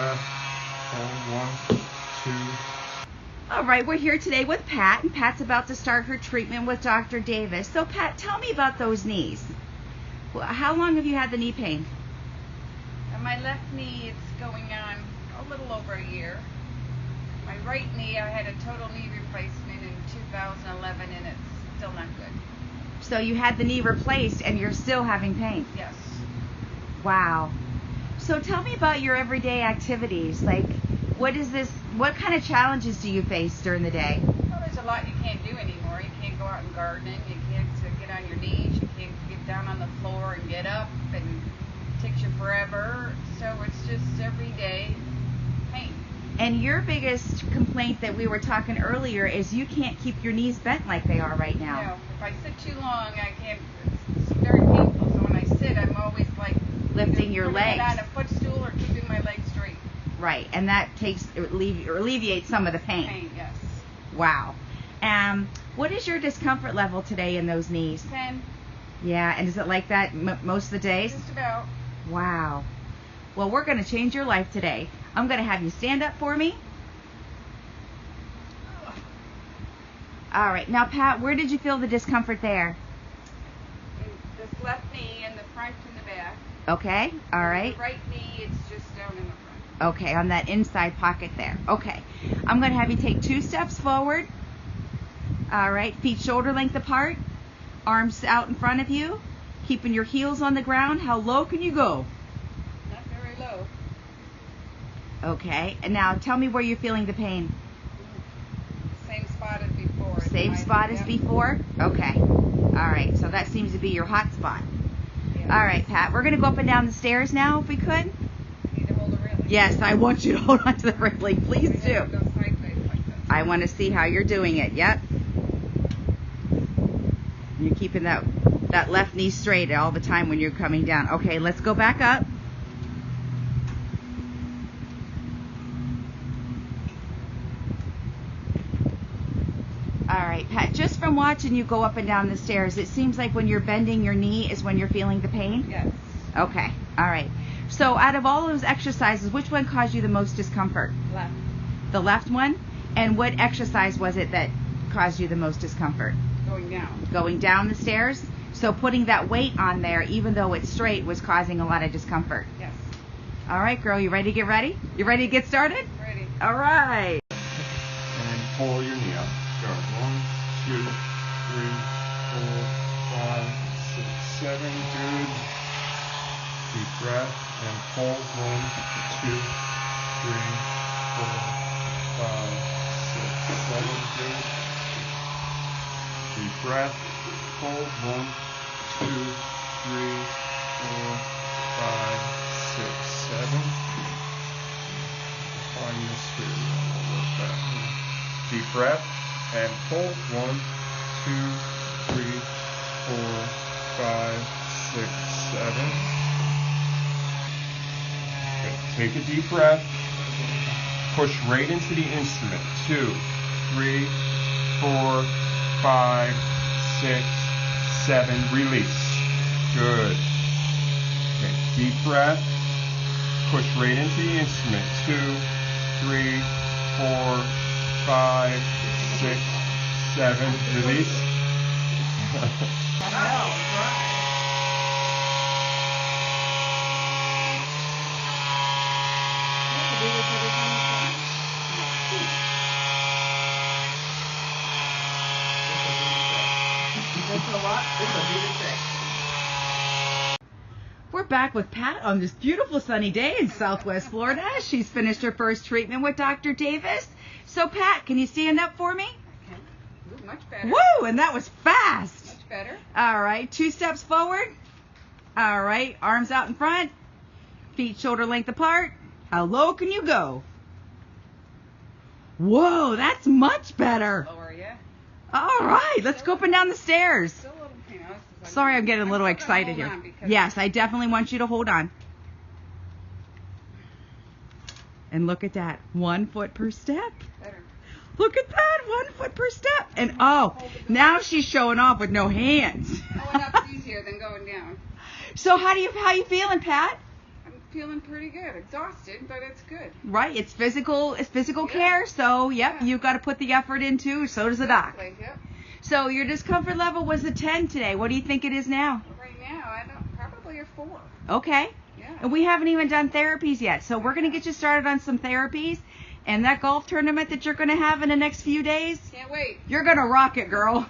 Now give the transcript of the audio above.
breath. Hold 1, 2. All right, we're here today with Pat, and Pat's about to start her treatment with Dr. Davis. So, Pat, tell me about those knees. Well, how long have you had the knee pain? On my left knee, it's going on a little over a year. My right knee, I had a total knee replacement in 2011, and it's still not good. So you had the knee replaced, and you're still having pain? Yes. Wow. So tell me about your everyday activities. Like, what kind of challenges do you face during the day? Well, there's a lot you can't do anymore. You can't go out and gardening. You can't get on your knees. You can't get down on the floor and get up, and it takes you forever. So it's just everyday pain. And your biggest complaint that we were talking earlier is you can't keep your knees bent like they are right now. No, if I sit too long, I can't. It's very painful. So when I sit, I'm always like lifting your legs on a footstool or keeping my legs straight. Right, and that alleviates some of the pain. Pain, yes. Wow. What is your discomfort level today in those knees? 10. Yeah, and is it like that most of the days? Just about. Wow. Well, we're going to change your life today. I'm going to have you stand up for me. All right. Now, Pat, where did you feel the discomfort there? In this left knee, in the front and the back. Okay. All right. The right knee, it's just down in the front. Okay, on that inside pocket there. Okay. I'm going to have you take 2 steps forward. All right. Feet shoulder length apart. Arms out in front of you. Keeping your heels on the ground. How low can you go? Not very low. Okay. And now tell me where you're feeling the pain. Same spot as before. Same spot as before? Okay. All right. So that seems to be your hot spot. Yeah. All right, Pat. We're going to go up and down the stairs now if we could. You need to hold the railing. Yes, I want you to hold on to the railing. Please do. Go sideways like this. I want to see how you're doing it. Yep. You're keeping that left knee straight all the time when you're coming down. Okay, let's go back up. All right, Pat, just from watching you go up and down the stairs, it seems like when you're bending your knee is when you're feeling the pain? Yes. Okay, all right. So out of all those exercises, which one caused you the most discomfort? Left. The left one? And what exercise was it that caused you the most discomfort? Going down. Going down the stairs? So putting that weight on there, even though it's straight, was causing a lot of discomfort. Yes. All right, girl, you ready to get ready? You ready to get started? Ready. All right. And pull your knee up. Start 1, 2, 3, 4, 5, 6, 7. Good. Deep breath and pull. 1, 2, 3, 4, 5, 6, 7. Good. Deep breath. Hold 1, 2, 3, 4, 5, 6, 7. Find this here. We'll work that. Deep breath and hold 1, 2, 3, 4, 5, 6, 7. Okay. Take a deep breath. Push right into the instrument. 2, 3, 4, 5, 6, 7. Release. Good. Okay. Deep breath. Push right into the instrument. 2, 3, 4, 5, 6, 7. Release. We're back with Pat on this beautiful sunny day in Southwest Florida. She's finished her first treatment with Dr. Davis. So, Pat, can you stand up for me? I can. Ooh, much better. Woo! And that was fast. Much better. All right. 2 steps forward. All right. Arms out in front. Feet shoulder length apart. How low can you go? Whoa, that's much better. Lower, yeah. All right. Let's go up and down the stairs. Still a little pain. Sorry, I'm getting a little excited here. Yes, I definitely want you to hold on. And look at that. 1 foot per step. Better. Look at that. 1 foot per step. And oh, now she's showing off with no hands. Going up's easier than going down. So how you feeling, Pat? feeling pretty good. Exhausted, but it's good. Right. It's physical care. So, Yeah. you've got to put the effort in too. So does the doc. Exactly, yep. So your discomfort level was a 10 today. What do you think it is now? Right now, probably a 4. Okay. Yeah. And we haven't even done therapies yet. So we're going to get you started on some therapies. And that golf tournament that you're going to have in the next few days, Can't wait. you're going to rock it, girl.